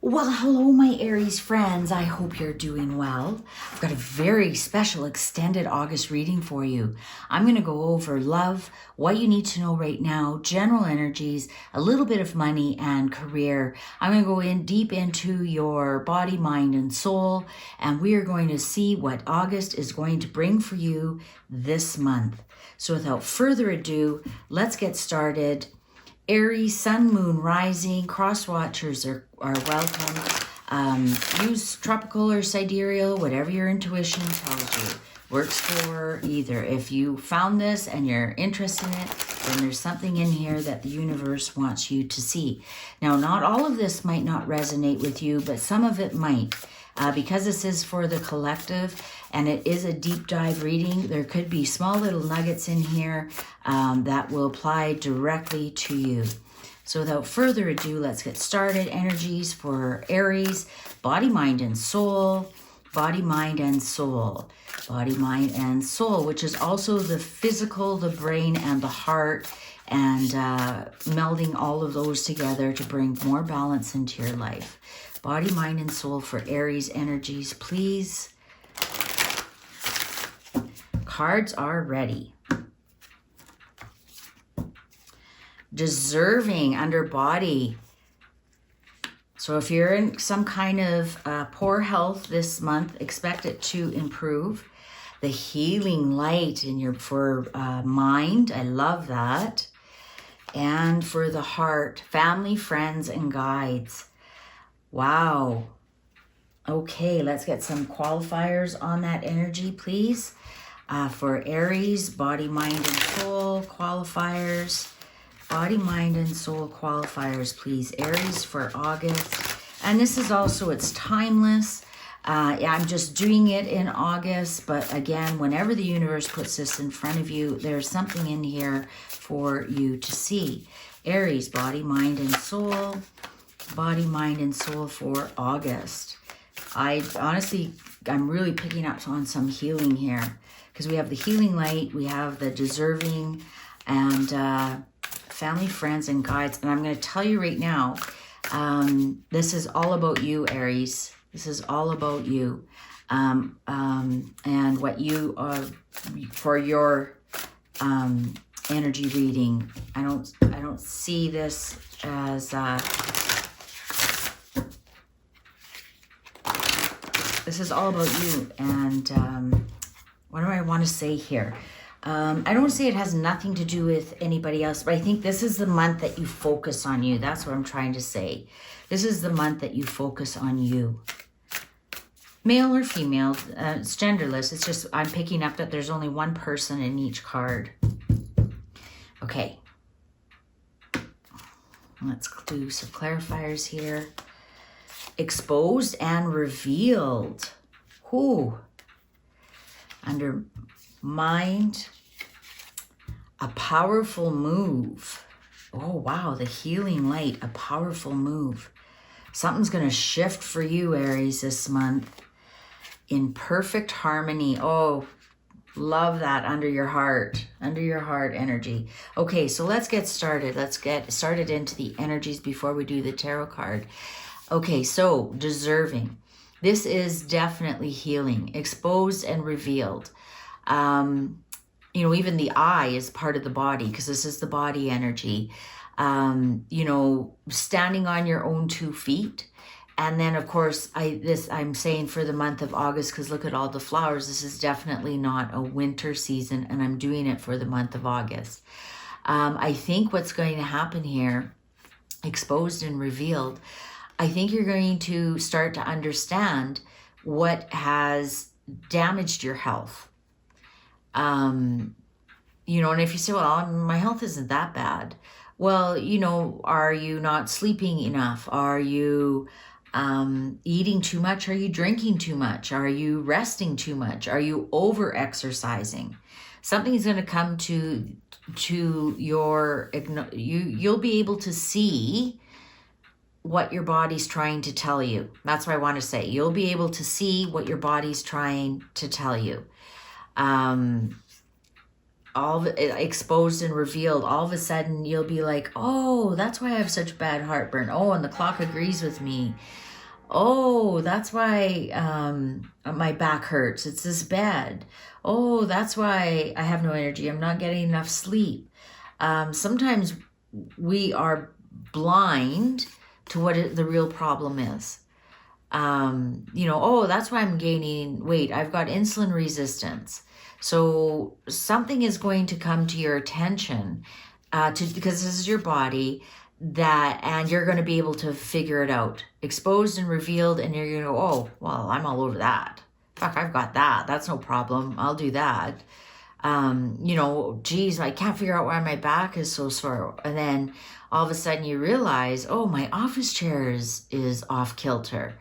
Well, hello, my Aries friends. I hope you're doing well. I've got a very special extended August reading for you. I'm going to go over love, what you need to know right now, general energies, a little bit of money and career. I'm going to go in deep into your body, mind, and soul, and we are going to see what August is going to bring for you this month. So without further ado, let's get started. Aries, sun, moon, rising, cross watchers are welcome. Use tropical or sidereal, whatever your intuition tells you. Works for either. If you found this and you're interested in it, then there's something in here that the universe wants you to see. Now, not all of this might not resonate with you, but some of it might. Because this is for the collective and it is a deep dive reading, there could be small little nuggets in here that will apply directly to you. So without further ado, let's get started. Energies for Aries, body, mind, and soul. Body, mind, and soul. Body, mind, and soul, which is also the physical, the brain, and the heart, and melding all of those together to bring more balance into your life. Body, mind, and soul for Aries energies, please. Cards are ready. Deserving under body. So if you're in some kind of poor health this month, expect it to improve. The healing light in your mind, I love that. And for the heart, family, friends, and guides. Wow. Okay, let's get some qualifiers on that energy, please. For Aries, body, mind, and soul qualifiers. Body, mind, and soul qualifiers, please. Aries for August. And this is also, it's timeless. I'm just doing it in August. But again, whenever the universe puts this in front of you, there's something in here for you to see. Aries, body, mind, and soul. Body, mind, and soul for August. I'm really picking up on some healing here. Because we have the healing light, we have the deserving, and family, friends, and guides. And I'm going to tell you right now, this is all about you, Aries. This is all about you. And what you are for your energy reading. I don't see this as this is all about you. And what do I want to say here? I don't say it has nothing to do with anybody else, but I think this is the month that you focus on you. That's what I'm trying to say. This is the month that you focus on you. Male or female, it's genderless. It's just I'm picking up that there's only one person in each card. Okay. Let's do some clarifiers here. Exposed and revealed. Whoo. Under mind, a powerful move. Oh, wow, the healing light, a powerful move. Something's going to shift for you, Aries, this month. In perfect harmony. Oh, love that under your heart energy. Okay, so let's get started. Let's get started into the energies before we do the tarot card. Okay, so deserving. This is definitely healing, exposed and revealed. Even the eye is part of the body because this is the body energy. Standing on your own 2 feet. And then, of course, I'm saying for the month of August, because look at all the flowers. This is definitely not a winter season, and I'm doing it for the month of August. I think what's going to happen here, exposed and revealed, I think you're going to start to understand what has damaged your health. And if you say, well, my health isn't that bad. Well, are you not sleeping enough? Are you eating too much? Are you drinking too much? Are you resting too much? Are you over-exercising? Something's going to come to your, you'll be able to see what your body's trying to tell you. That's what I want to say. You'll be able to see what your body's trying to tell you. All of it exposed and revealed. All of a sudden, you'll be like, oh, that's why I have such bad heartburn. Oh, and the clock agrees with me. Oh, that's why my back hurts. It's this bed. Oh, that's why I have no energy. I'm not getting enough sleep. Sometimes we are blind to what the real problem is. Oh, that's why I'm gaining weight. I've got insulin resistance. So something is going to come to your attention because this is your body and you're going to be able to figure it out. Exposed and revealed, and you're going to go, oh, well, I'm all over that. Fuck, I've got that. That's no problem. I'll do that. Geez, I can't figure out why my back is so sore. And then all of a sudden you realize, oh, my office chair is off kilter.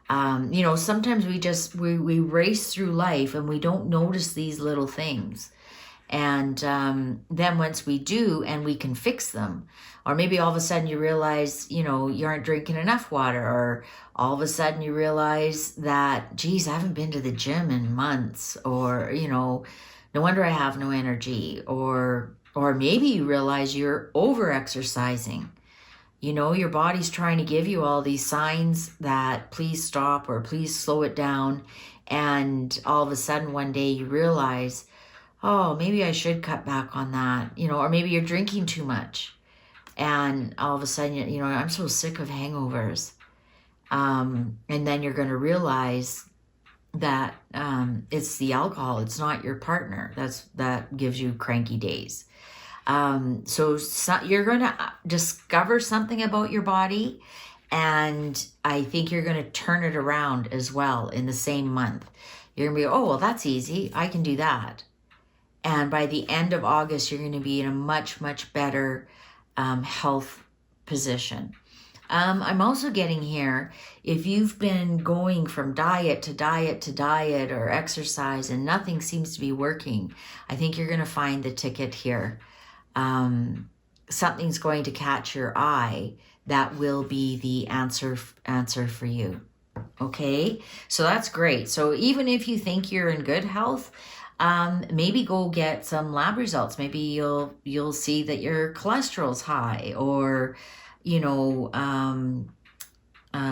Sometimes we race through life and we don't notice these little things. And then once we do and we can fix them, or maybe all of a sudden you realize, you aren't drinking enough water, or all of a sudden you realize that, geez, I haven't been to the gym in months, or, no wonder I have no energy, or maybe you realize you're over exercising. Your body's trying to give you all these signs that please stop or please slow it down. And all of a sudden one day you realize, oh, maybe I should cut back on that, or maybe you're drinking too much. And all of a sudden, I'm so sick of hangovers. And then you're going to realize that it's the alcohol. It's not your partner. That gives you cranky days. So you're going to discover something about your body, and I think you're going to turn it around as well in the same month. You're going to be, oh, well, that's easy. I can do that. And by the end of August, you're going to be in a much, much better health position. I'm also getting here, if you've been going from diet to diet to diet or exercise and nothing seems to be working, I think you're going to find the ticket here. Something's going to catch your eye that will be the answer for you. Okay, so that's great. So even if you think you're in good health, maybe go get some lab results. Maybe you'll see that your cholesterol's high, or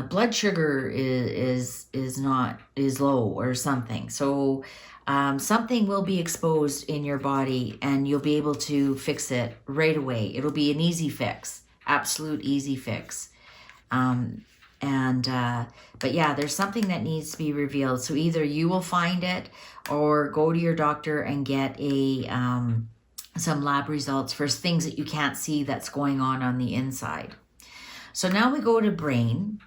blood sugar is low or something. So something will be exposed in your body, and you'll be able to fix it right away. It'll be an easy fix, absolute easy fix. But yeah, there's something that needs to be revealed. So either you will find it, or go to your doctor and get some lab results for things that you can't see that's going on the inside. So now we go to brain,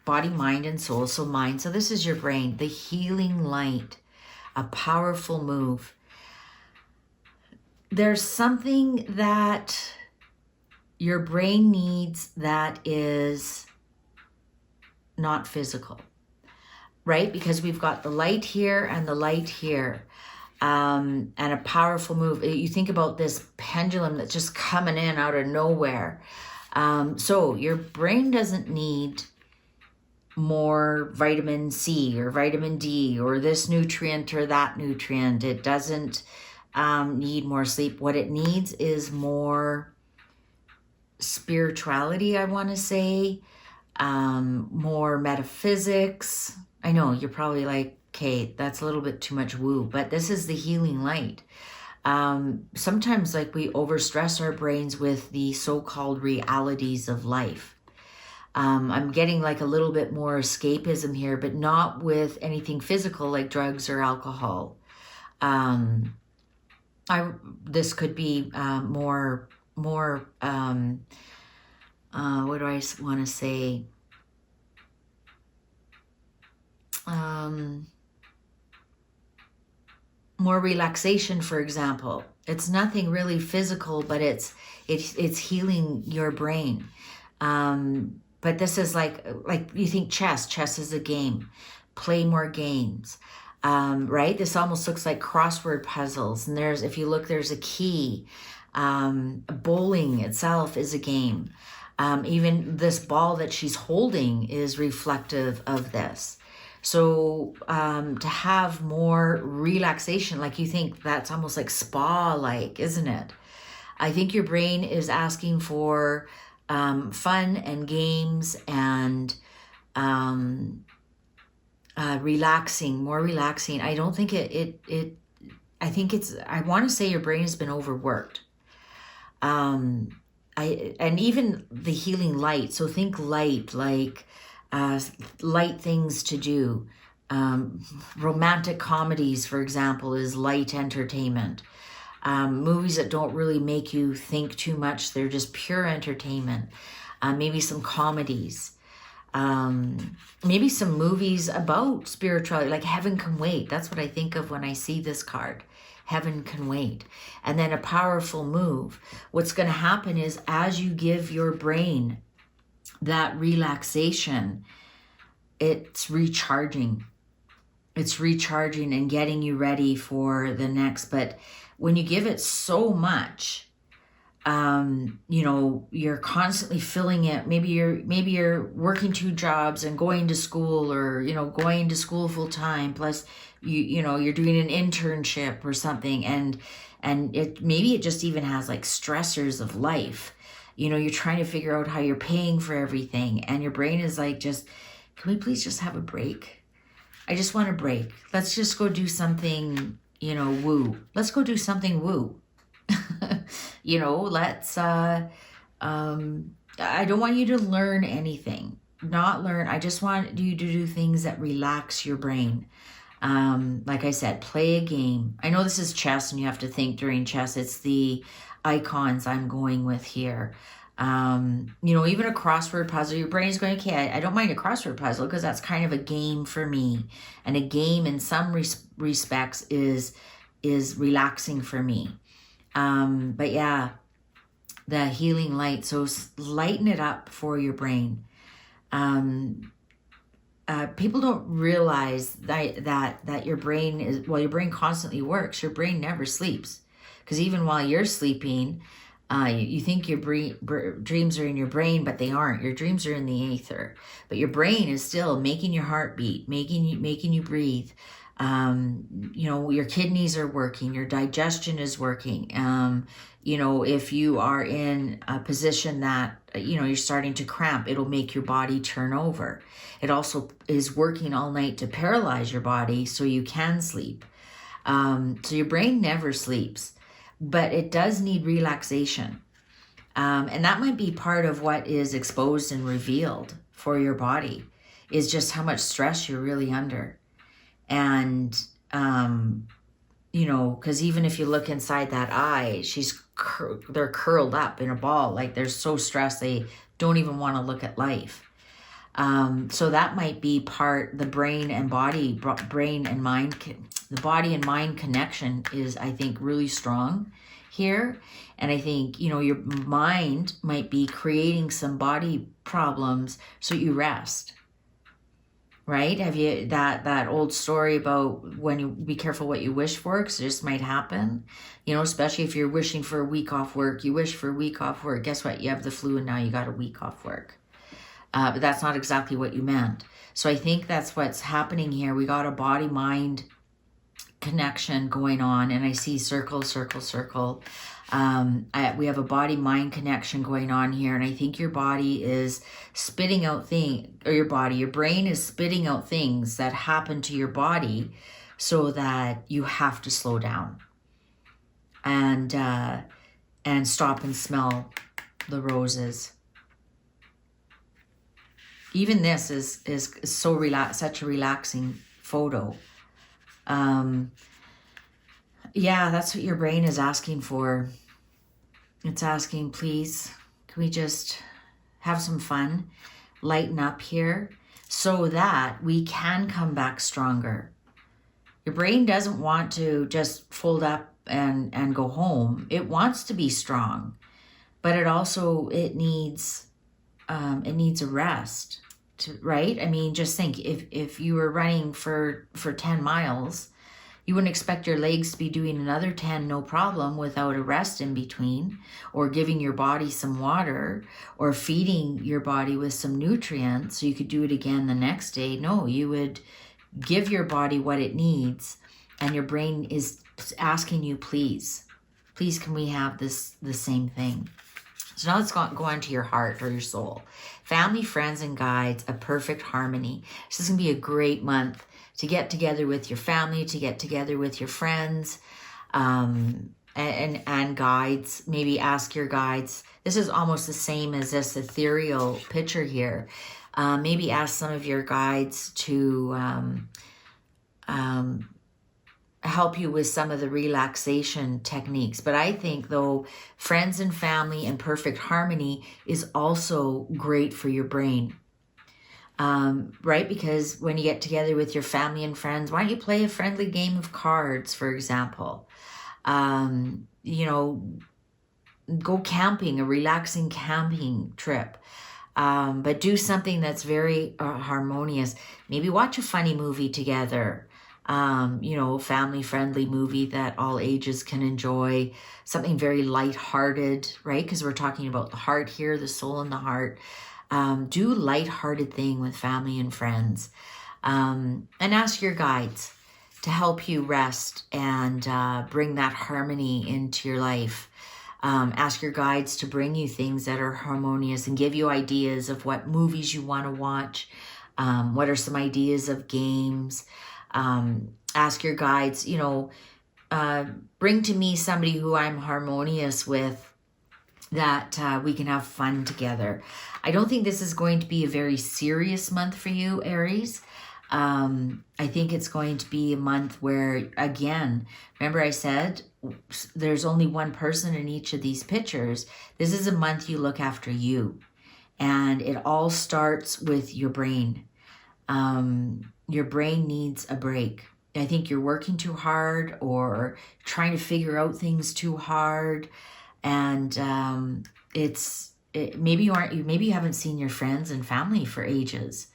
body, mind, and soul. So mind, so this is your brain, the healing light, a powerful move. There's something that your brain needs that is not physical, right? Because we've got the light here and the light here, and a powerful move. You think about this pendulum that's just coming in out of nowhere. So your brain doesn't need more vitamin C or vitamin D or this nutrient or that nutrient. It doesn't need more sleep. What it needs is more spirituality, I want to say, more metaphysics. I know you're probably like, okay, that's a little bit too much woo, but this is the healing light. Sometimes we overstress our brains with the so-called realities of life. I'm getting a little bit more escapism here, but not with anything physical like drugs or alcohol. This could be more what do I want to say? More relaxation, for example. It's nothing really physical, but it's healing your brain. But this is like you think chess is a game. Play more games, right? This almost looks like crossword puzzles. And if you look, there's a key. Bowling itself is a game. Even this ball that she's holding is reflective of this. So to have more relaxation, you think that's almost like spa-like, isn't it? I think your brain is asking for fun and games and relaxing, more relaxing. I don't think I think I want to say your brain has been overworked. And even the healing light. So think light, like light things to do. Romantic comedies, for example, is light entertainment. Movies that don't really make you think too much. They're just pure entertainment. Maybe some comedies. Maybe some movies about spirituality, like Heaven Can Wait. That's what I think of when I see this card. Heaven Can Wait. And then a powerful move. What's going to happen is as you give your brain that relaxation, it's recharging. It's recharging and getting you ready for the next. But when you give it so much, you know, you're constantly filling it. Maybe you're working 2 jobs and going to school, or, you know, going to school full time. Plus, you know, you're doing an internship or something, and maybe it just even has like stressors of life. You know, you're trying to figure out how you're paying for everything, and your brain is like, just, can we please just have a break? I just want a break. Let's just go do something, you know, woo. Let's go do something woo. You know, let's, I don't want you to learn anything, not learn. I just want you to do things that relax your brain. Like I said, play a game. I know this is chess and you have to think during chess. It's the icons I'm going with here. You know, even a crossword puzzle, your brain is going, okay, I don't mind a crossword puzzle because that's kind of a game for me. And a game in some respects is relaxing for me. But yeah, the healing light. So lighten it up for your brain. People don't realize that your brain is, well, your brain constantly works. Your brain never sleeps, because even while you're sleeping, you think your dreams are in your brain, but they aren't. Your dreams are in the aether, but your brain is still making your heart beat, making you breathe. You know, your kidneys are working, your digestion is working. You know, if you are in a position that, you know, you're starting to cramp, it'll make your body turn over. It also is working all night to paralyze your body so you can sleep. So your brain never sleeps, but it does need relaxation. And that might be part of what is exposed and revealed for your body, is just how much stress you're really under. And, you know, because even if you look inside that eye, they're curled up in a ball. Like they're so stressed, they don't even want to look at life. So that might be part, the brain and mind, the body and mind connection is, I think, really strong here. And I think, you know, your mind might be creating some body problems so you rest. Right? Have you that old story about when you be careful what you wish for, because it just might happen, you know, especially if you're wishing for a week off work. You wish for a week off work. Guess what? You have the flu and now you got a week off work. But that's not exactly what you meant. So I think that's what's happening here. We got a body-mind connection going on, and I see circle, circle, circle. We have a body-mind connection going on here, and I think your body is spitting out your brain is spitting out things that happen to your body so that you have to slow down and stop and smell the roses. Even this is so such a relaxing photo. Yeah, that's what your brain is asking for. It's asking, please, can we just have some fun, lighten up here, so that we can come back stronger. Your brain doesn't want to just fold up and go home. It wants to be strong, but it needs a rest, right? I mean, just think, if you were running for 10 miles, you wouldn't expect your legs to be doing another 10 no problem without a rest in between, or giving your body some water, or feeding your body with some nutrients so you could do it again the next day. No, you would give your body what it needs, and your brain is asking you, please, can we have the same thing? So now let's go on to your heart or your soul. Family, friends, and guides, a perfect harmony. This is going to be a great month to get together with your family, to get together with your friends, and guides. Maybe ask your guides. This is almost the same as this ethereal picture here. Maybe ask some of your guides to help you with some of the relaxation techniques. But I think, though, friends and family and perfect harmony is also great for your brain. Right? Because when you get together with your family and friends, why don't you play a friendly game of cards, for example? You know, go camping, a relaxing camping trip. But do something that's very harmonious. Maybe watch a funny movie together. You know, family-friendly movie that all ages can enjoy. Something very lighthearted, right? Because we're talking about the heart here, the soul and the heart. Do lighthearted thing with family and friends. And ask your guides to help you rest and bring that harmony into your life. Ask your guides to bring you things that are harmonious and give you ideas of what movies you want to watch. What are some ideas of games? Ask your guides, you know, bring to me somebody who I'm harmonious with, that we can have fun together. I don't think this is going to be a very serious month for you, Aries. I think it's going to be a month where, again, remember I said there's only one person in each of these pictures. This is a month you look after you. And it all starts with your brain. Your brain needs a break. I think you're working too hard or trying to figure out things too hard. And maybe you haven't seen your friends and family for ages.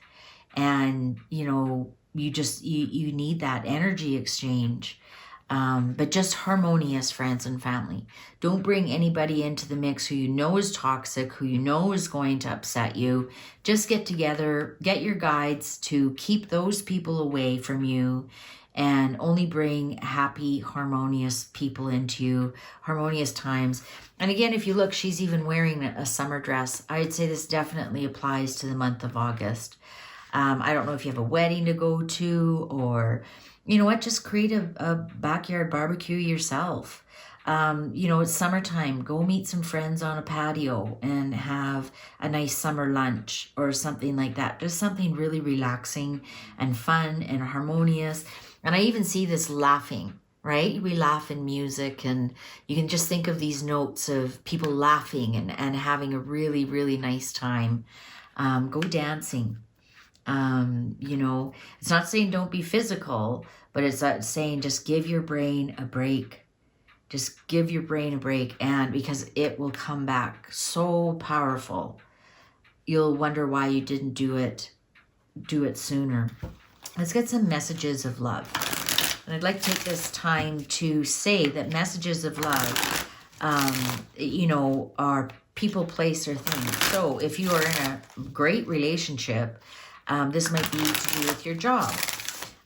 And, you know, you need that energy exchange. But just harmonious friends and family. Don't bring anybody into the mix who you know is toxic, who you know is going to upset you. Just get together, get your guides to keep those people away from you, and only bring happy, harmonious people into you, harmonious times. And again, if you look, she's even wearing a summer dress. I'd say this definitely applies to the month of August. I don't know if you have a wedding to go to, or, you know what, just create a backyard barbecue yourself. You know, it's summertime. Go meet some friends on a patio and have a nice summer lunch or something like that. Just something really relaxing and fun and harmonious. And I even see this laughing, right? We laugh in music, and you can just think of these notes of people laughing and having a really, really nice time. Go dancing. You know, it's not saying don't be physical, but it's saying just give your brain a break. Just give your brain a break, and because it will come back so powerful. You'll wonder why you didn't do it sooner. Let's get some messages of love. And I'd like to take this time to say that messages of love, you know, are people, place, or thing. So if you are in a great relationship, this might be to do with your job,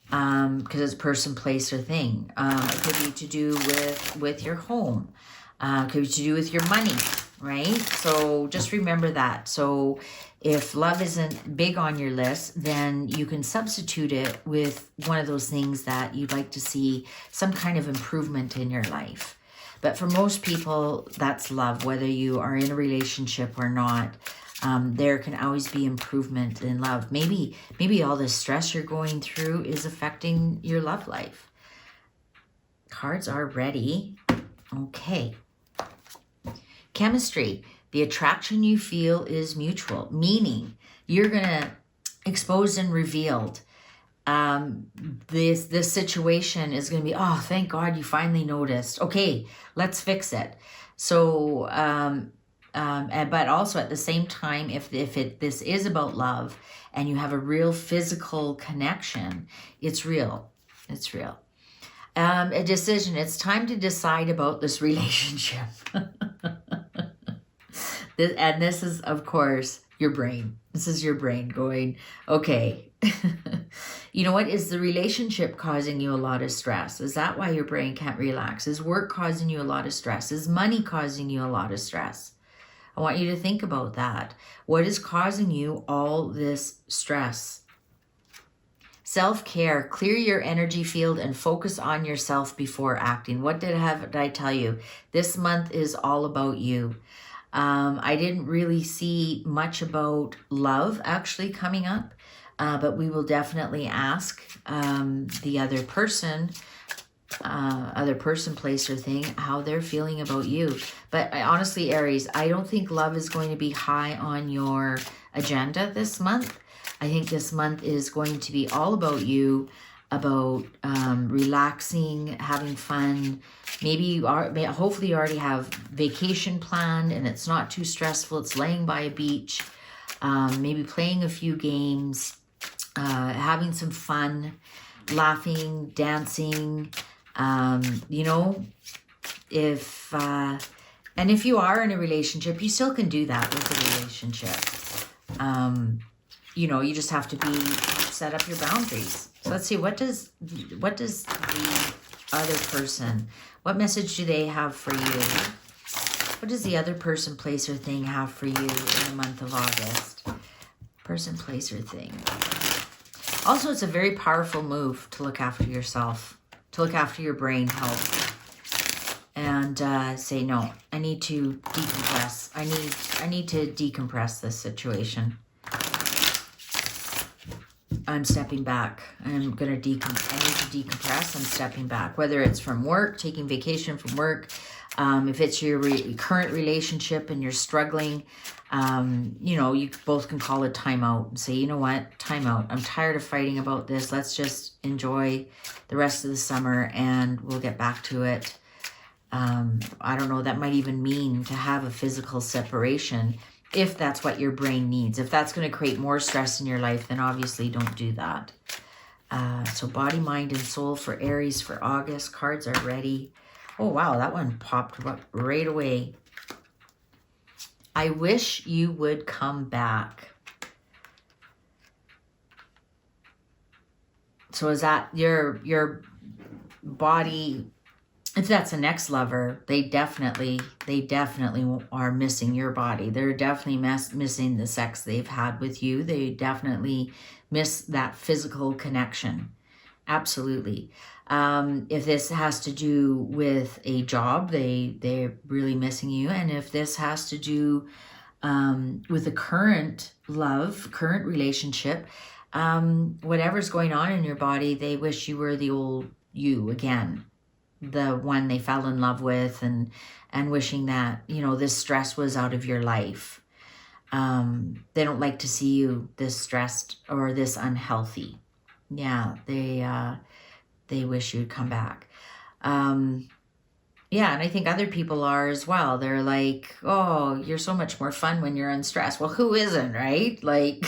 because it's person, place, or thing. It could be to do with your home. It could be to do with your money, right? So just remember that. So if love isn't big on your list, then you can substitute it with one of those things that you'd like to see some kind of improvement in your life. But for most people, that's love, whether you are in a relationship or not. There can always be improvement in love. Maybe all the stress you're going through is affecting your love life. Cards are ready. Okay. Chemistry. The attraction you feel is mutual, meaning you're going to expose and revealed. This situation is going to be, oh, thank God you finally noticed. Okay, let's fix it. So, but also at the same time, if this is about love and you have a real physical connection, it's real. It's real. A decision. It's time to decide about this relationship. And this is, of course, your brain. This is your brain going, okay. You know what? Is the relationship causing you a lot of stress? Is that why your brain can't relax? Is work causing you a lot of stress? Is money causing you a lot of stress? I want you to think about that. What is causing you all this stress? Self-care, clear your energy field and focus on yourself before acting. What did I tell you? This month is all about you. I didn't really see much about love actually coming up, but we will definitely ask the other person, place, or thing, how they're feeling about you. But honestly, Aries, I don't think love is going to be high on your agenda this month. I think this month is going to be all about you, about relaxing, having fun. Maybe you are, hopefully you already have vacation planned and it's not too stressful. It's laying by a beach, maybe playing a few games, having some fun, laughing, dancing. You know, if you are in a relationship, you still can do that with a relationship. You know, you just have to set up your boundaries. So let's see, what does the other person, what message do they have for you? What does the other person, place, or thing have for you in the month of August? Person, place, or thing. Also, it's a very powerful move to look after yourself, to look after your brain health, and say, no, I need to decompress. I need to decompress this situation. I'm stepping back. I'm going to I need to decompress. I'm stepping back. Whether it's from work, taking vacation from work, if it's your current relationship and you're struggling, you know, you both can call it time out and say, you know what, time out. I'm tired of fighting about this. Let's just enjoy the rest of the summer and we'll get back to it. I don't know, that might even mean to have a physical separation if that's what your brain needs. If that's going to create more stress in your life, then obviously don't do that. So body, mind, and soul for Aries for August. Cards are ready. Oh, wow, that one popped up right away. I wish you would come back. So is that your body? If that's an ex-lover, they definitely are missing your body. They're definitely missing the sex they've had with you. They definitely miss that physical connection. Absolutely. If this has to do with a job, they're really missing you. And if this has to do with a current relationship, whatever's going on in your body, they wish you were the old you again. The one they fell in love with, and wishing that, you know, this stress was out of your life. They don't like to see you this stressed or this unhealthy. Yeah, they wish you'd come back. Yeah, and I think other people are as well. They're like, oh, you're so much more fun when you're unstressed. Well, who isn't, right? Like,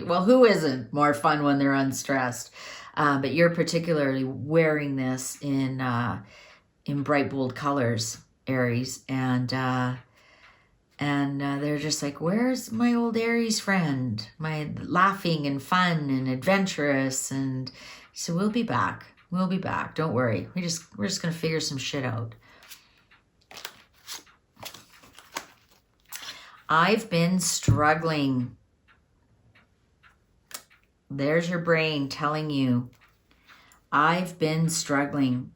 well, who isn't more fun when they're unstressed? But you're particularly wearing this in bright, bold colors, Aries. And they're just like, where's my old Aries friend? My laughing and fun and adventurous. And so we'll be back. We'll be back. Don't worry. We're just going to figure some shit out. I've been struggling. There's your brain telling you, I've been struggling.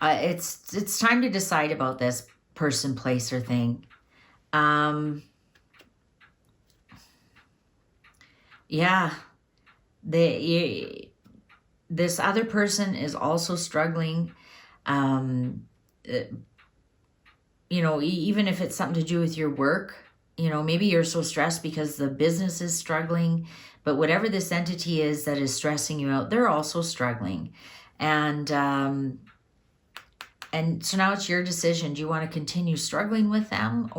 It's time to decide about this person, place, or thing. Yeah, this other person is also struggling. You know, even if it's something to do with your work, you know, maybe you're so stressed because the business is struggling. But whatever this entity is that is stressing you out, they're also struggling. And so now it's your decision. Do you want to continue struggling with them?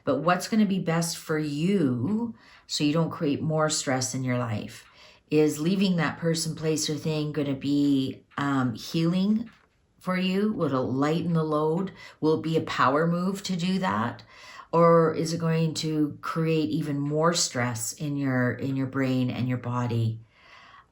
But what's going to be best for you so you don't create more stress in your life? Is leaving that person, place, or thing going to be healing for you? Will it lighten the load? Will it be a power move to do that? Or is it going to create even more stress in your brain and your body?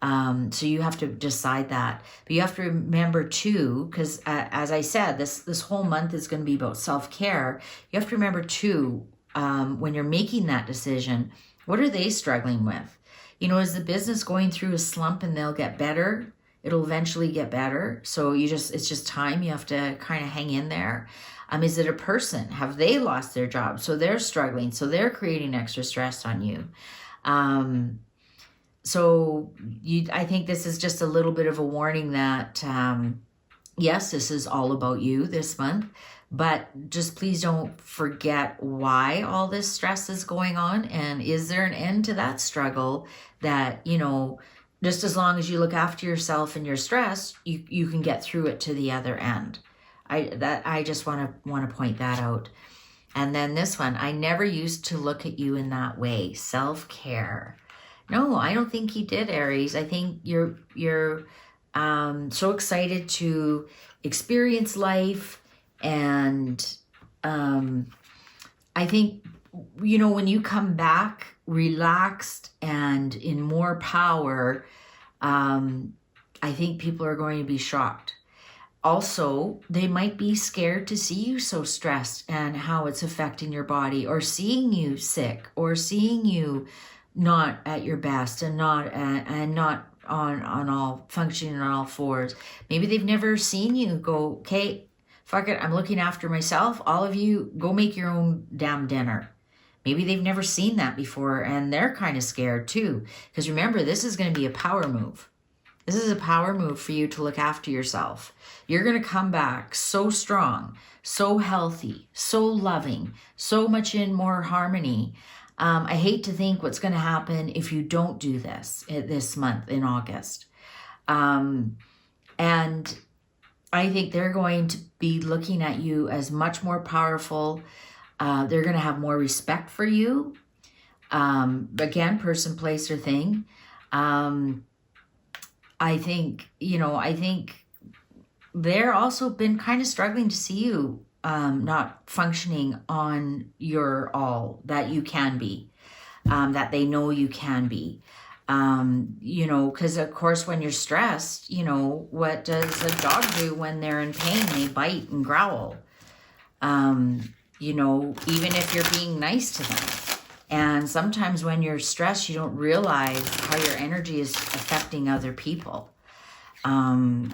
So you have to decide that. But you have to remember too, because as I said, this whole month is going to be about self-care. You have to remember too, when you're making that decision, what are they struggling with? You know, is the business going through a slump and they'll get better? It'll eventually get better. So it's just time. You have to kind of hang in there. Is it a person? Have they lost their job? So they're struggling. So they're creating extra stress on you. I think this is just a little bit of a warning that, yes, this is all about you this month, but just please don't forget why all this stress is going on. And is there an end to that struggle that, you know, just as long as you look after yourself and your stress, you can get through it to the other end. I just want to point that out. And then this one, I never used to look at you in that way. Self-care. No, I don't think you did, Aries. I think you're so excited to experience life. And I think, you know, when you come back relaxed and in more power, I think people are going to be shocked. Also, they might be scared to see you so stressed and how it's affecting your body, or seeing you sick, or seeing you not at your best and not on all functioning on all fours. Maybe they've never seen you go, okay, fuck it, I'm looking after myself. All of you go make your own damn dinner. Maybe they've never seen that before and they're kind of scared too. Because remember, this is going to be a power move. This is a power move for you to look after yourself. You're going to come back so strong, so healthy, so loving, so much in more harmony. I hate to think what's going to happen if you don't do this month in August. And I think they're going to be looking at you as much more powerful. They're going to have more respect for you. Again, person, place, or thing. I think they're also been kind of struggling to see you not functioning on your all that you can be, that they know you can be. You know, because of course when you're stressed, you know, what does a dog do when they're in pain? They bite and growl. You know, even if you're being nice to them. And sometimes when you're stressed, you don't realize how your energy is affecting other people. I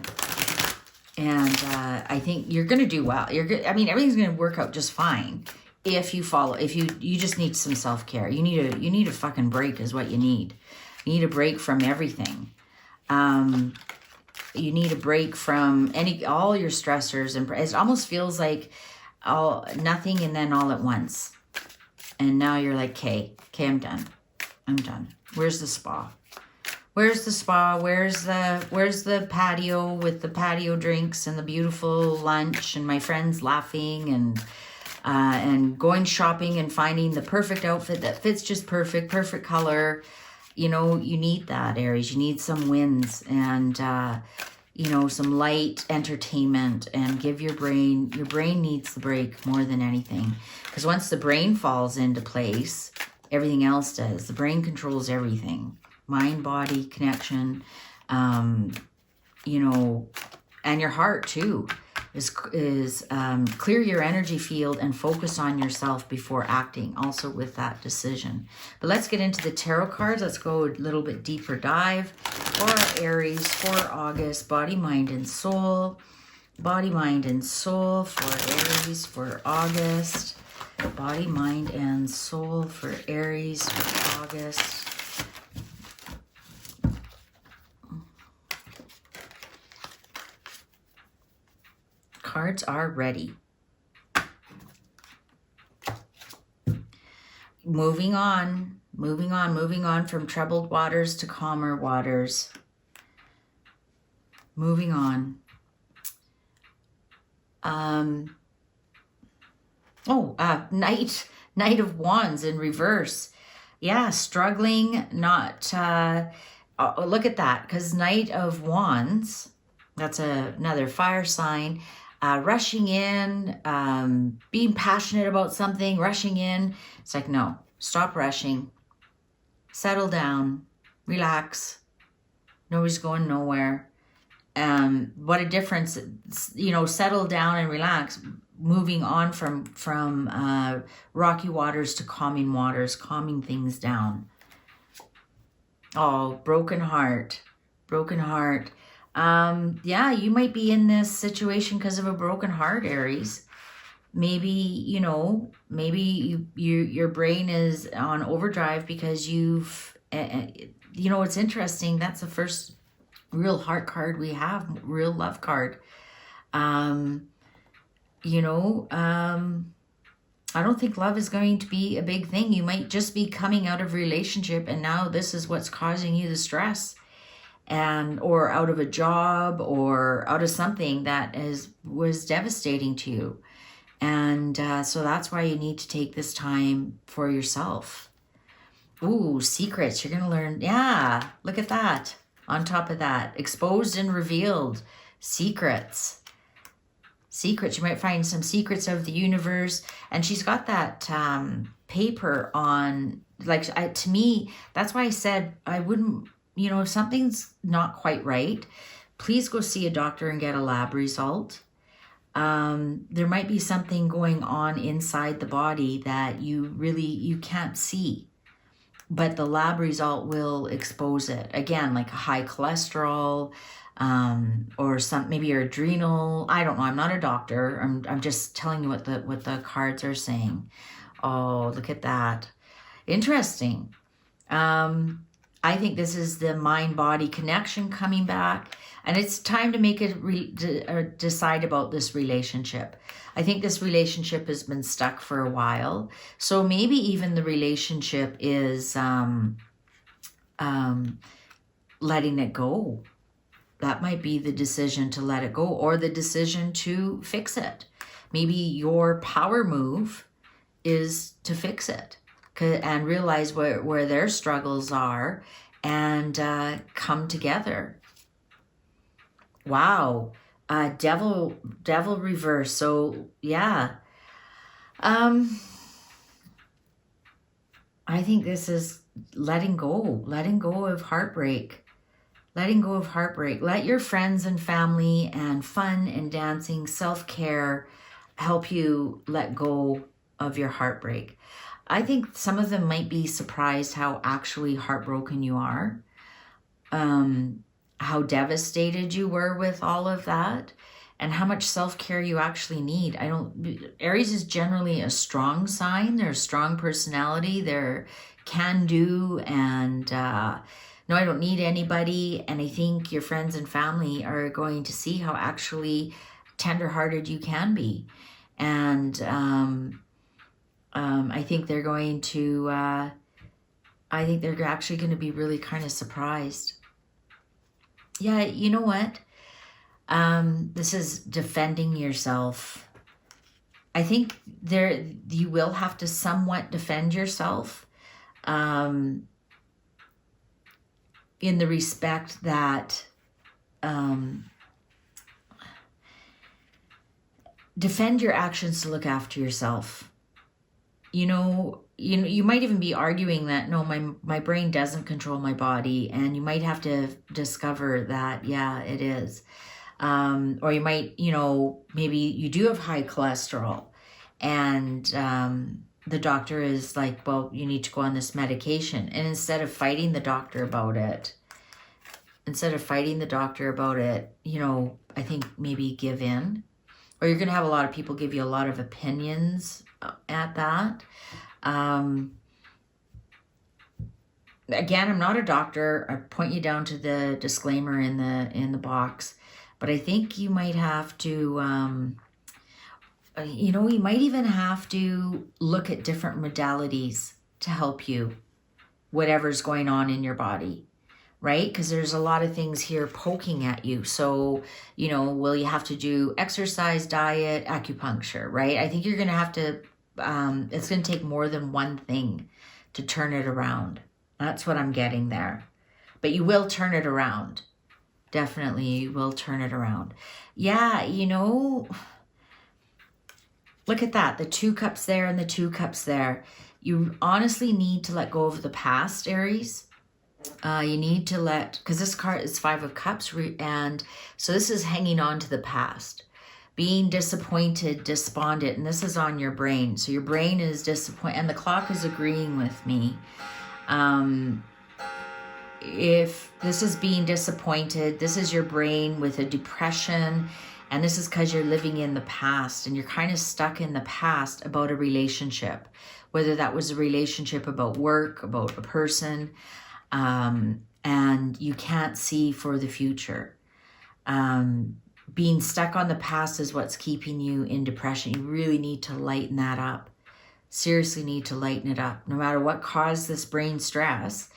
think you're going to do well. Everything's going to work out just fine if you follow. If you just need some self-care. You need a fucking break is what you need. You need a break from everything. You need a break from all your stressors, and it almost feels like nothing and then all at once. And now you're like, okay, I'm done. Where's the spa? Where's the spa? Where's the patio with the patio drinks and the beautiful lunch and my friends laughing and going shopping and finding the perfect outfit that fits just perfect color. You know, you need that, Aries. You need some wins and, you know, some light entertainment, and give your brain needs the break more than anything. Because once the brain falls into place, everything else does. The brain controls everything. Mind, body, connection, you know, and your heart too, is clear your energy field and focus on yourself before acting, also with that decision. But let's get into the tarot cards. Let's go a little bit deeper dive for our Aries for August. Body, mind, and soul. Body, mind, and soul for Aries for August. Body, mind, and soul for Aries for August. Cards are ready. Moving on from troubled waters to calmer waters. Moving on. Knight of Wands in reverse. Yeah, struggling, not, look at that, because Knight of Wands, that's another fire sign. Rushing in, being passionate about something, rushing in. It's like, no, stop rushing. Settle down, relax. Nobody's going nowhere. What a difference, you know, settle down and relax. moving on from rocky waters to calming waters, calming things down. Oh, broken heart. Broken heart. Yeah, you might be in this situation because of a broken heart, Aries. Maybe, you know, maybe your brain is on overdrive because you've, you know, it's interesting. That's the first real heart card we have, real love card. You know, I don't think love is going to be a big thing. You might just be coming out of a relationship and now this is what's causing you the stress, and or out of a job or out of something that was devastating to you. And so that's why you need to take this time for yourself. Ooh, secrets. You're going to learn. Yeah, look at that. On top of that, exposed and revealed. Secrets. Secrets. You might find some secrets of the universe. And she's got that paper on, like, to me, that's why I said I wouldn't, you know, if something's not quite right, please go see a doctor and get a lab result. There might be something going on inside the body that you can't see, but the lab result will expose it. Again, like a high cholesterol, or maybe your adrenal. I don't know. I'm not a doctor. I'm just telling you what the cards are saying. Oh, look at that. Interesting. I think this is the mind-body connection coming back. And it's time to make decide about this relationship. I think this relationship has been stuck for a while. So maybe even the relationship is letting it go. That might be the decision to let it go, or the decision to fix it. Maybe your power move is to fix it and realize where their struggles are and come together. Wow. Devil reverse. So yeah. I think this is letting go of heartbreak. Letting go of heartbreak. Let your friends and family and fun and dancing, self-care help you let go of your heartbreak. I think some of them might be surprised how actually heartbroken you are. How devastated you were with all of that, and how much self-care you actually need. Aries is generally a strong sign. They're a strong personality. They're can-do, and no, I don't need anybody. And I think your friends and family are going to see how actually tender-hearted you can be. And I think they're going to, I think they're actually going to be really kind of surprised. Yeah, you know what? This is defending yourself. I think you will have to somewhat defend yourself, in the respect that defend your actions to look after yourself. You know, you might even be arguing that, no, my brain doesn't control my body, and you might have to discover that, yeah, it is. Or you might, you know, maybe you do have high cholesterol, and the doctor is like, well, you need to go on this medication. And instead of fighting the doctor about it, you know, I think maybe give in. Or you're going to have a lot of people give you a lot of opinions at that. Again, I'm not a doctor. I point you down to the disclaimer in the box. But I think you might have to, you know, you might even have to look at different modalities to help you, whatever's going on in your body, right? Because there's a lot of things here poking at you. So, you know, will you have to do exercise, diet, acupuncture, right? I think you're going to have to, it's going to take more than one thing to turn it around. That's what I'm getting there. But you will turn it around. Definitely, you will turn it around. Yeah, you know, look at that. The 2 cups there and the 2 cups there. You honestly need to let go of the past, Aries. You need to because this card is 5 of Cups, and so this is hanging on to the past. being disappointed, despondent, and this is on your brain. So your brain is disappointed, and the clock is agreeing with me. If this is being disappointed, this is your brain with a depression, and this is because you're living in the past, and you're kind of stuck in the past about a relationship, whether that was a relationship about work, about a person, and you can't see for the future. Being stuck on the past is what's keeping you in depression. You really need to lighten that up. Seriously need to lighten it up, no matter what caused this brain stress.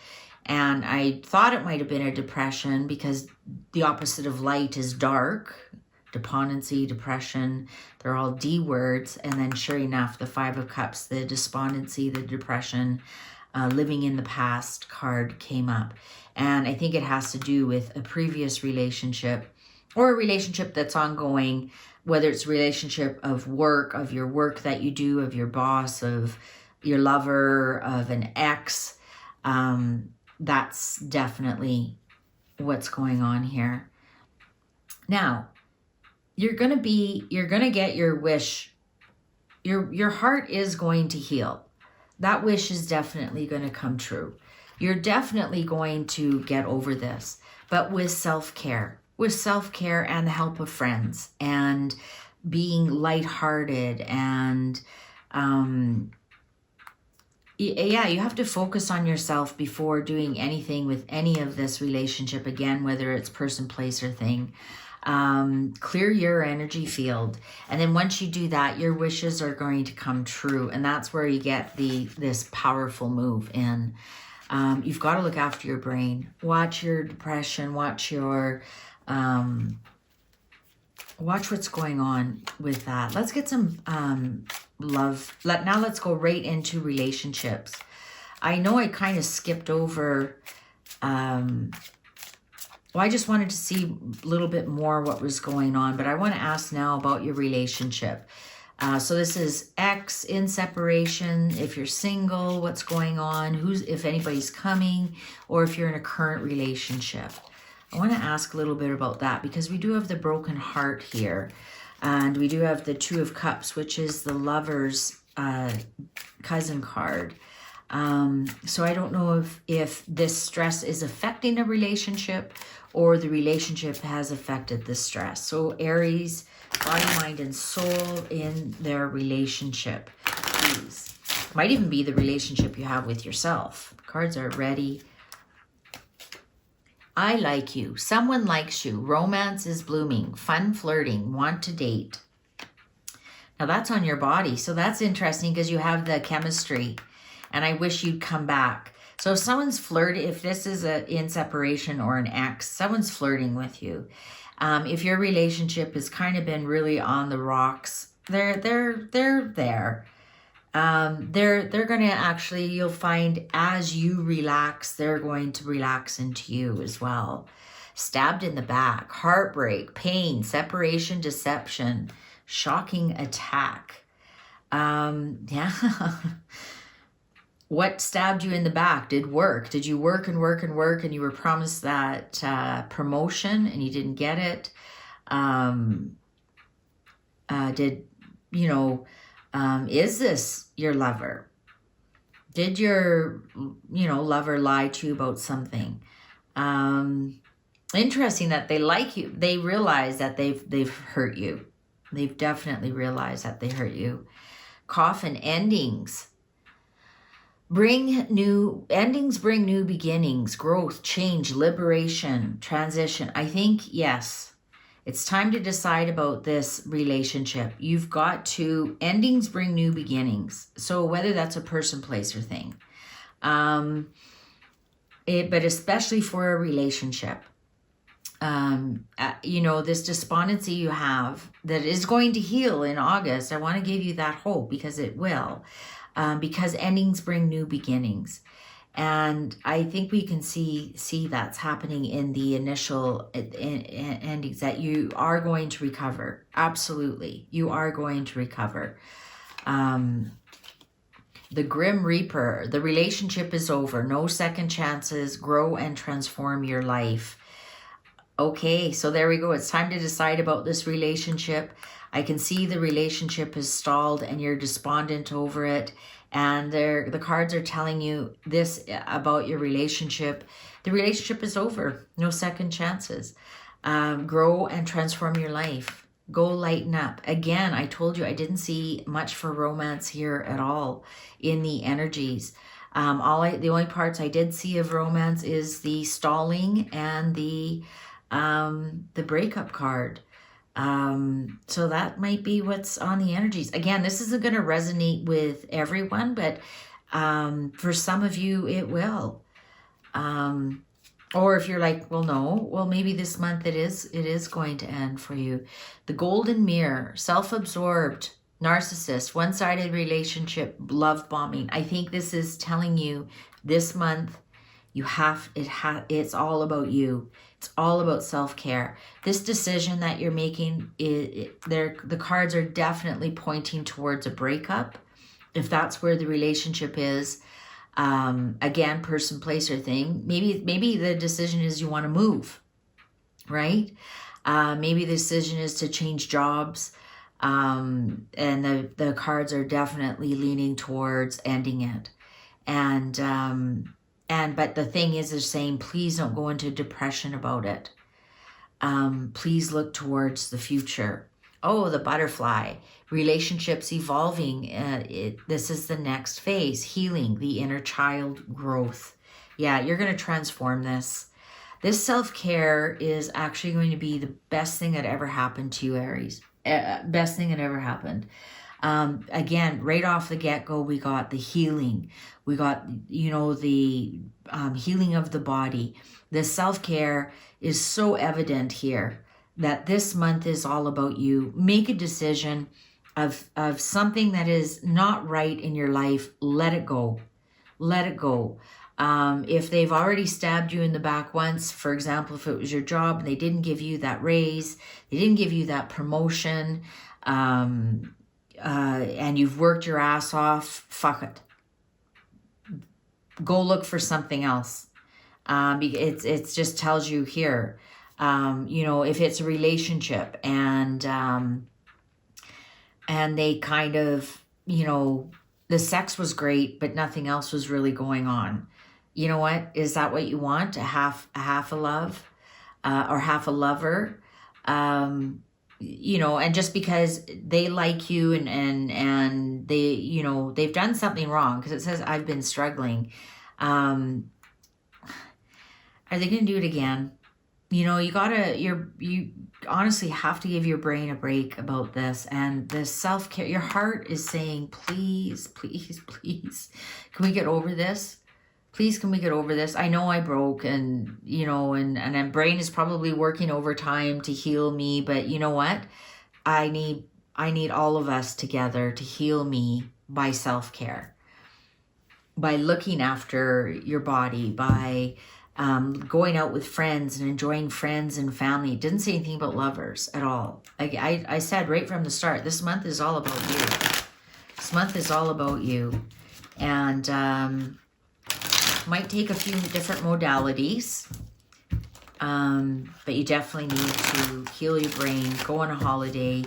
And I thought it might have been a depression because the opposite of light is dark. Despondency, depression, they're all D words. And then sure enough, the Five of Cups, the despondency, the depression, living in the past card came up. And I think it has to do with a previous relationship or a relationship that's ongoing, whether it's a relationship of work, of your work that you do, of your boss, of your lover, of an ex. That's definitely what's going on here. Now, you're going to get your wish. Your heart is going to heal. That wish is definitely going to come true. You're definitely going to get over this, but with self-care. With self-care and the help of friends and being lighthearted and yeah, you have to focus on yourself before doing anything with any of this relationship, again, whether it's person, place, or thing. Clear your energy field, and then once you do that, your wishes are going to come true, and that's where you get this powerful move in. You've got to look after your brain. Watch your depression. Watch your watch what's going on with that. Let's get some love. Now let's go right into relationships. I know I kind of skipped over. Well, I just wanted to see a little bit more what was going on, but I want to ask now about your relationship. So this is X in separation. If you're single, what's going on? If anybody's coming, or if you're in a current relationship. I want to ask a little bit about that because we do have the broken heart here, and we do have the Two of Cups, which is the lover's cousin card. So I don't know if this stress is affecting a relationship or the relationship has affected the stress. So Aries, body, mind, and soul in their relationship, please. Might even be the relationship you have with yourself. Cards are ready. I like you. Someone likes you. Romance is blooming. Fun flirting. Want to date. Now that's on your body. So that's interesting because you have the chemistry. And I wish you'd come back. So if someone's flirting, if this is in separation or an ex, someone's flirting with you. If your relationship has kind of been really on the rocks, they're there. They're going to actually, you'll find as you relax, they're going to relax into you as well. Stabbed in the back, heartbreak, pain, separation, deception, shocking attack. Yeah. What stabbed you in the back? Did work. Did you work and work and work and you were promised that promotion and you didn't get it? Is this your lover? Did your, lover lie to you about something? Interesting that they like you. They realize that they've hurt you. They've definitely realized that they hurt you. Coffin, endings. Bring new beginnings, growth, change, liberation, transition. I think, yes, it's time to decide about this relationship. You've got to, endings bring new beginnings. So whether that's a person, place, or thing. But especially for a relationship. This despondency you have that is going to heal in August. I want to give you that hope because it will. Because endings bring new beginnings. And I think we can see that's happening in the initial endings, that you are going to recover. Absolutely. You are going to recover. The Grim Reaper, the relationship is over. No second chances. Grow and transform your life. Okay, so there we go. It's time to decide about this relationship. I can see the relationship is stalled and you're despondent over it. And the cards are telling you this about your relationship. The relationship is over. No second chances. Grow and transform your life. Go lighten up. Again, I told you I didn't see much for romance here at all in the energies. The only parts I did see of romance is the stalling and the breakup card. So that might be what's on the energies. Again, this isn't going to resonate with everyone, but for some of you it will. Or if you're like, well, no, well, maybe this month it is going to end for you. The golden mirror, self-absorbed, narcissist, one-sided relationship, love bombing. I think this is telling you this month it's all about you. It's all about self-care. This decision that you're making, the cards are definitely pointing towards a breakup. If that's where the relationship is, again, person, place, or thing. Maybe the decision is you want to move, right? Maybe the decision is to change jobs. And the cards are definitely leaning towards ending it. But the thing is, they're saying, please don't go into depression about it. Please look towards the future. Oh, the butterfly, relationships evolving. This is the next phase, healing, the inner child growth. Yeah, you're going to transform this. This self-care is actually going to be the best thing that ever happened to you, Aries. Best thing that ever happened. Again, right off the get-go, we got the healing. We got, the healing of the body. The self-care is so evident here that this month is all about you. Make a decision of something that is not right in your life. Let it go. Let it go. If they've already stabbed you in the back once, for example, if it was your job and they didn't give you that raise, they didn't give you that promotion, and you've worked your ass off, fuck it. Go look for something else. It just tells you here, if it's a relationship and they kind of, the sex was great, but nothing else was really going on. You know what? Is that what you want? A half a love, or half a lover? And just because they like you and they, they've done something wrong, because it says, I've been struggling. Are they going to do it again? You honestly have to give your brain a break about this. And the self-care, your heart is saying, please, please, please, can we get over this? Please, can we get over this? I know I broke and my brain is probably working overtime to heal me. But you know what? I need all of us together to heal me by self-care, by looking after your body, by going out with friends and enjoying friends and family. It didn't say anything about lovers at all. I said right from the start, this month is all about you. This month is all about you. And might take a few different modalities. But you definitely need to heal your brain, go on a holiday,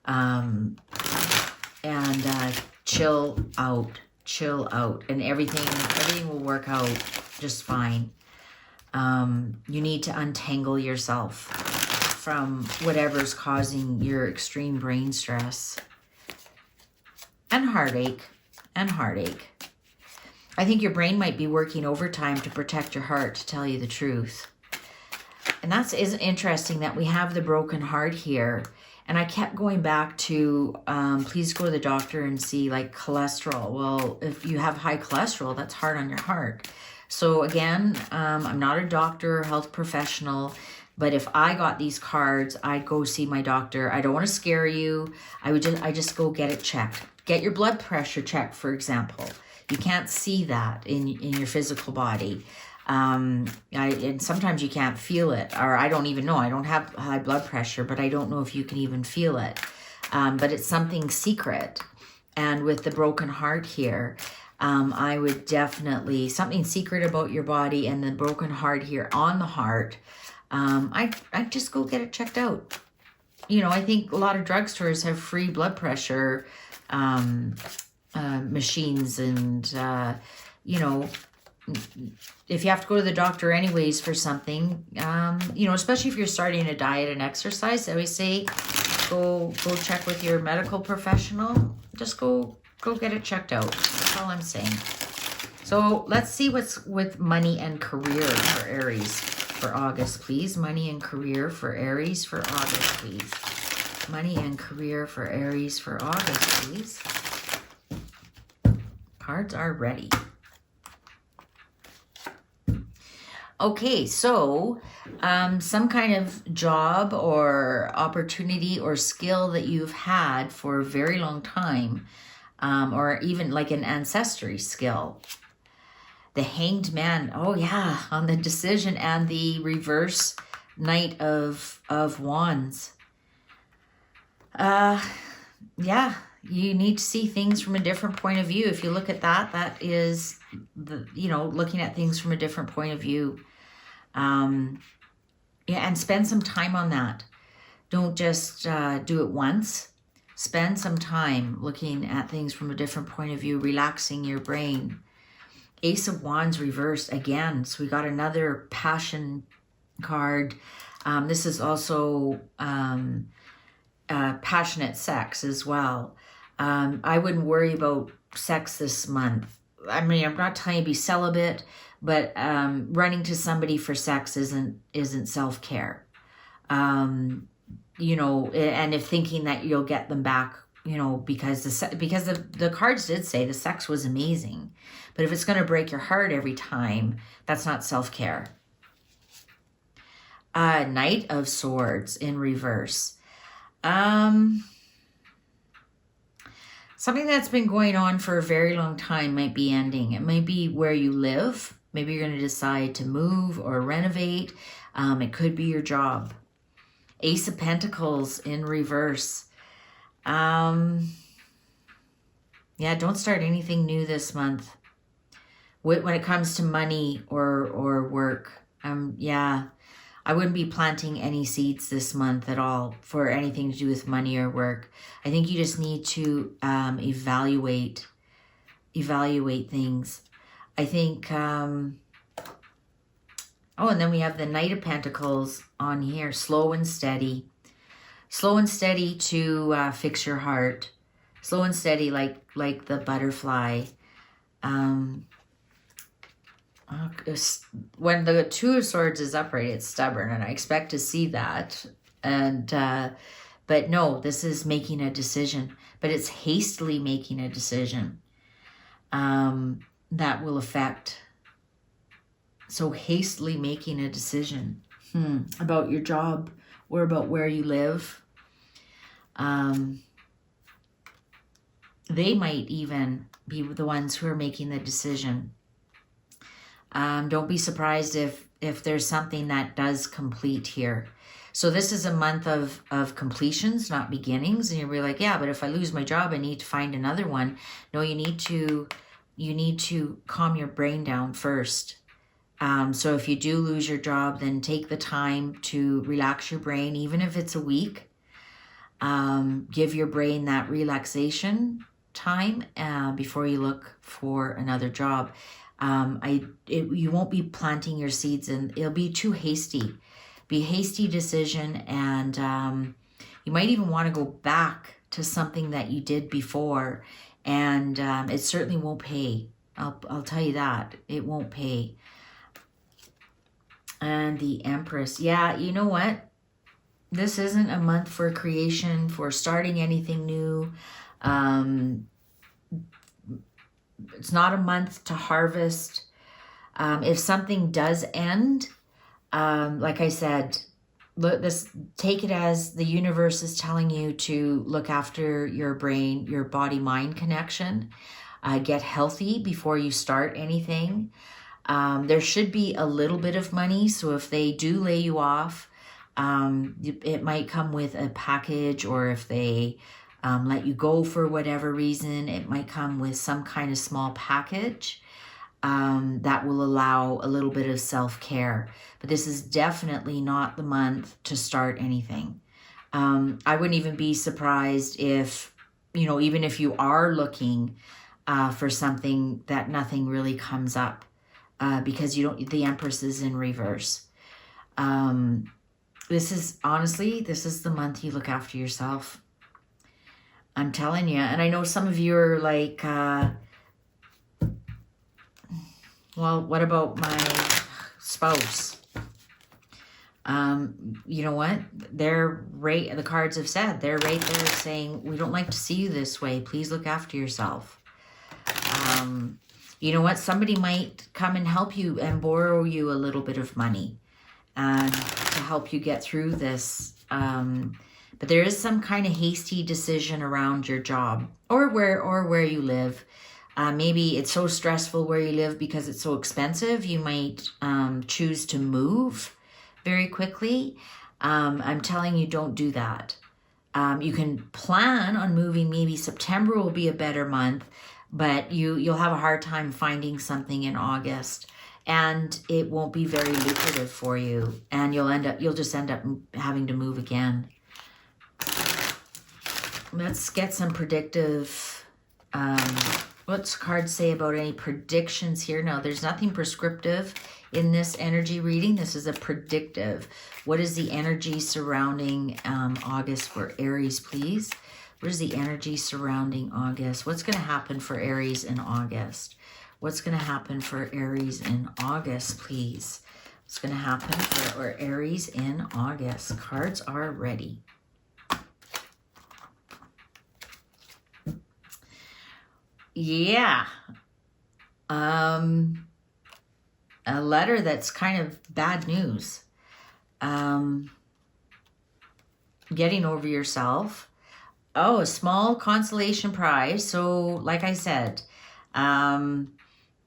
and chill out. And everything will work out just fine. You need to untangle yourself from whatever's causing your extreme brain stress and heartache. I think your brain might be working overtime to protect your heart, to tell you the truth. And is interesting that we have the broken heart here. And I kept going back to, please go to the doctor and see like cholesterol. Well, if you have high cholesterol, that's hard on your heart. So again, I'm not a doctor or health professional, but if I got these cards, I'd go see my doctor. I don't want to scare you. I just go get it checked. Get your blood pressure checked, for example. You can't see that in your physical body. And sometimes you can't feel it, or I don't even know. I don't have high blood pressure, but I don't know if you can even feel it. But it's something secret. And with the broken heart here, I would definitely, something secret about your body and the broken heart here on the heart, I just go get it checked out. you know, I think a lot of drugstores have free blood pressure machines, and, you know, if you have to go to the doctor anyways for something, you know, especially if you're starting a diet and exercise, I always say go check with your medical professional. Just go get it checked out. That's all I'm saying. So let's see what's with money and career for Aries for August, please. Money and career for Aries for August, please. Money and career for Aries for August, please. Cards are ready. Okay, so some kind of job or opportunity or skill that you've had for a very long time, or even like an ancestry skill. The Hanged Man, oh yeah, on the decision, and the reverse Knight of Wands. Yeah, you need to see things from a different point of view. If you look at that, that is, you know, looking at things from a different point of view. Yeah, and spend some time on that. Don't just do it once. Spend some time looking at things from a different point of view, relaxing your brain. Ace of Wands reversed again. So we got another passion card. This is also passionate sex as well. I wouldn't worry about sex this month. I mean, I'm not telling you to be celibate, but running to somebody for sex isn't self-care. You know, and if thinking that you'll get them back, you know, because the cards did say the sex was amazing, but if it's going to break your heart every time, that's not self-care. Knight of Swords in reverse. Something that's been going on for a very long time might be ending. It might be where you live. Maybe you're going to decide to move or renovate. It could be your job. Ace of Pentacles in reverse. Yeah, don't start anything new this month. When it comes to money or work, yeah, I wouldn't be planting any seeds this month at all for anything to do with money or work. I think you just need to evaluate things. I think, oh, and then we have the Knight of Pentacles on here, slow and steady. Slow and steady to fix your heart. Slow and steady like the butterfly. When the Two of Swords is upright, it's stubborn, and I expect to see that. And but no, this is making a decision, but it's hastily making a decision that will affect. So hastily making a decision about your job or about where you live. They might even be the ones who are making the decision. Don't be surprised if there's something that does complete here. So this is a month of completions, not beginnings. And you'll be like, yeah, but if I lose my job, I need to find another one. No, you need to calm your brain down first. So if you do lose your job, then take the time to relax your brain, even if it's a week. Give your brain that relaxation time before you look for another job. You won't be planting your seeds, and it'll be too hasty. Be a hasty decision, and you might even want to go back to something that you did before, and it certainly won't pay. I'll tell you that. It won't pay. And the Empress. Yeah, you know what? This isn't a month for creation, for starting anything new. It's not a month to harvest. If something does end, like I said, take it as the universe is telling you to look after your brain, your body-mind connection. Get healthy before you start anything. There should be a little bit of money, so if they do lay you off, it might come with a package, or if they let you go for whatever reason, it might come with some kind of small package that will allow a little bit of self-care. But this is definitely not the month to start anything. I wouldn't even be surprised if, you know, even if you are looking for something, that nothing really comes up because you don't, the Empress is in reverse. This is, honestly, this is the month you look after yourself. I'm telling you. And I know some of you are like, well, what about my spouse? You know what? They're right, the cards have said, they're right there saying, we don't like to see you this way. Please look after yourself. You know what? Somebody might come and help you and borrow you a little bit of money to help you get through this. But there is some kind of hasty decision around your job or where you live. Maybe it's so stressful where you live because it's so expensive. You might choose to move very quickly. I'm telling you, don't do that. You can plan on moving. Maybe September will be a better month, but you'll have a hard time finding something in August, and it won't be very lucrative for you, and you'll just end up having to move again. Let's get some predictive. What's cards say about any predictions here? No, there's nothing prescriptive in this energy reading. This is a predictive. What is the energy surrounding August for Aries, please? What is the energy surrounding August? What's going to happen for Aries in August? What's going to happen for Aries in August, please? What's going to happen for Aries in August? Cards are ready. Yeah. A letter that's kind of bad news. Getting over yourself. Oh, a small consolation prize. So, like I said, a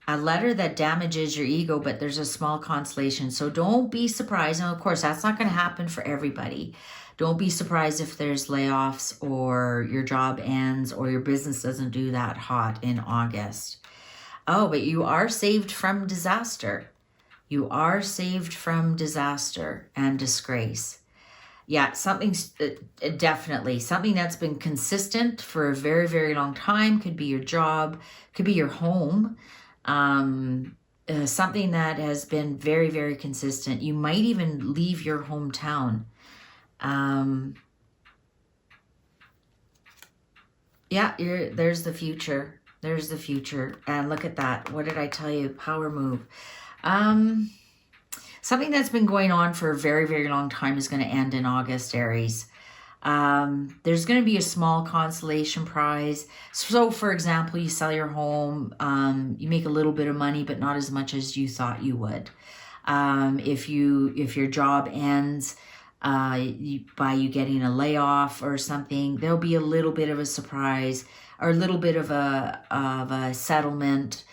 letter that damages your ego, but there's a small consolation. So don't be surprised. Now, of course, that's not going to happen for everybody. Don't be surprised if there's layoffs or your job ends or your business doesn't do that hot in August. Oh, but you are saved from disaster. You are saved from disaster and disgrace. Yeah, something's definitely something that's been consistent for a very, very long time. Could be your job, could be your home. Something that has been very, very consistent. You might even leave your hometown. Yeah, there's the future. There's the future. And look at that. What did I tell you? Power move. Something that's been going on for a very, very long time is going to end in August, Aries. There's going to be a small consolation prize. So, for example, you sell your home, you make a little bit of money, but not as much as you thought you would. If your job ends by you getting a layoff or something, there'll be a little bit of a surprise or a little bit of a settlement.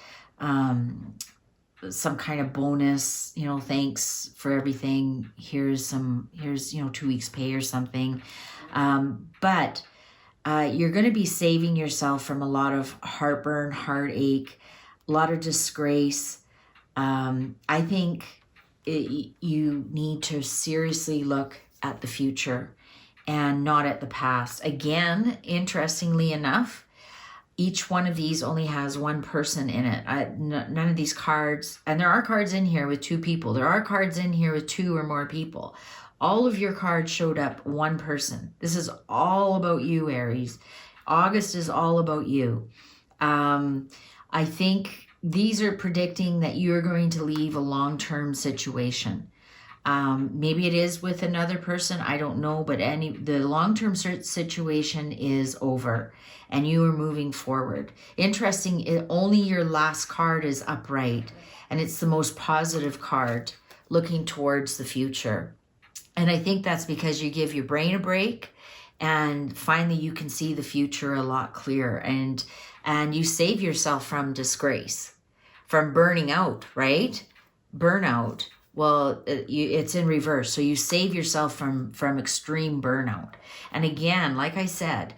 Some kind of bonus, you know, thanks for everything. Here's 2 weeks pay or something. But you're going to be saving yourself from a lot of heartburn, heartache, a lot of disgrace. I think you need to seriously look at the future and not at the past. Again, interestingly enough, each one of these only has one person in it. None of these cards, and there are cards in here with 2 people. There are cards in here with 2 or more people. All of your cards showed up one person. This is all about you, Aries. August is all about you. I think these are predicting that you're going to leave a long-term situation. Maybe it is with another person, I don't know, but the long-term situation is over and you are moving forward. Interesting, only your last card is upright, and it's the most positive card looking towards the future. And I think that's because you give your brain a break and finally you can see the future a lot clearer, and you save yourself from disgrace, from burning out, right? Burnout. Well, it's in reverse. So you save yourself from extreme burnout. And again, like I said,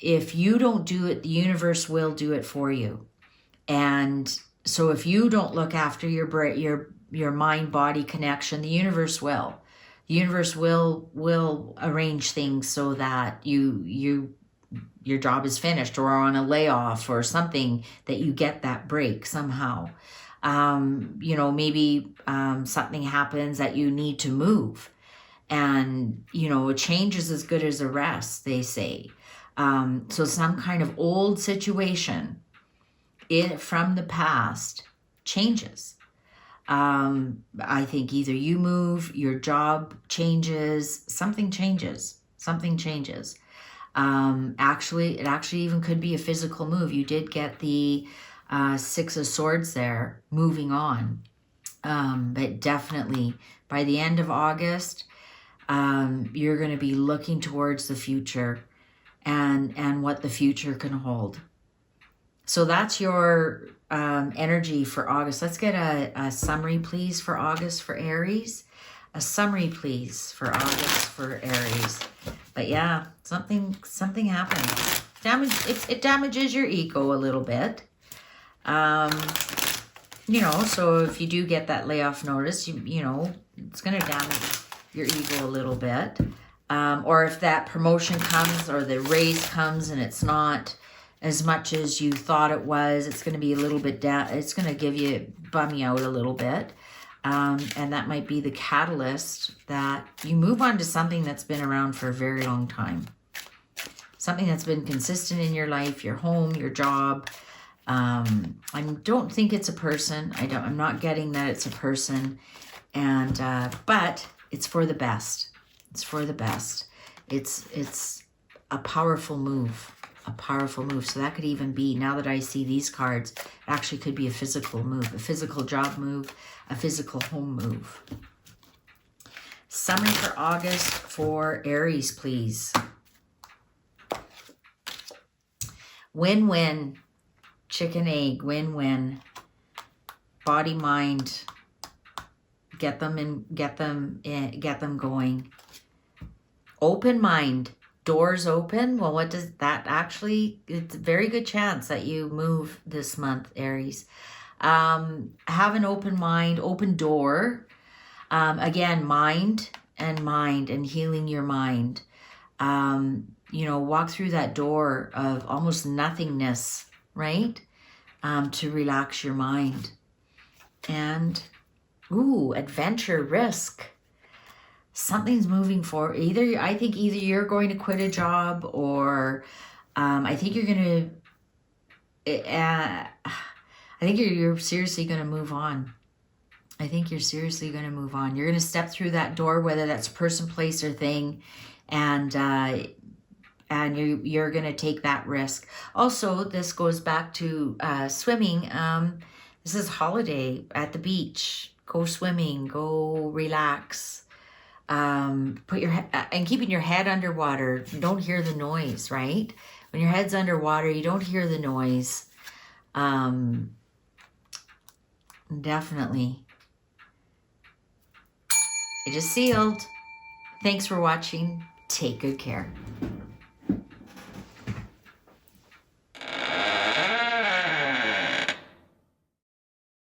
if you don't do it, the universe will do it for you. And so if you don't look after your mind-body connection, the universe will. The universe will arrange things so that your job is finished or on a layoff or something, that you get that break somehow. You know, maybe something happens that you need to move, and, you know, a change is as good as a rest, they say. So some kind of old situation from the past changes. I think either you move, your job changes, something changes. Actually, it actually even could be a physical move. You did get the Six of Swords there, moving on. But definitely by the end of August, you're going to be looking towards the future and what the future can hold. So that's your energy for August. Let's get a summary, please, for August for Aries. A summary, please, for August for Aries. But yeah, something happens. It damages your ego a little bit. You know, so if you do get that layoff notice, you know, it's going to damage your ego a little bit. Or if that promotion comes or the raise comes and it's not as much as you thought it was, it's going to be a little bit down. It's going to bum you out a little bit. And that might be the catalyst that you move on to something that's been around for a very long time. Something that's been consistent in your life, your home, your job. I don't think it's a person. I'm not getting that it's a person. And, but it's for the best. It's for the best. It's a powerful move. A powerful move. So that could even be, now that I see these cards, it actually could be a physical move, a physical job move, a physical home move. Summary for August for Aries, please. Win-win. Chicken egg. Win-win. Body, mind. Get them going. Open mind. Doors open. Well, what does that actually, it's a very good chance that you move this month, Aries. Have an open mind, open door. Again, mind and healing your mind. You know, walk through that door of almost nothingness, right? To relax your mind. And, ooh, adventure, risk. Something's moving forward. I think either you're going to quit a job, or I think you're going to, I think you're seriously going to move on. I think you're seriously going to move on. You're going to step through that door, whether that's person, place, or thing, and you're going to take that risk. Also, this goes back to swimming. This is holiday at the beach. Go swimming. Go relax. Put your and keeping your head underwater. You don't hear the noise, right? When your head's underwater, you don't hear the noise. Definitely. It is sealed. Thanks for watching. Take good care.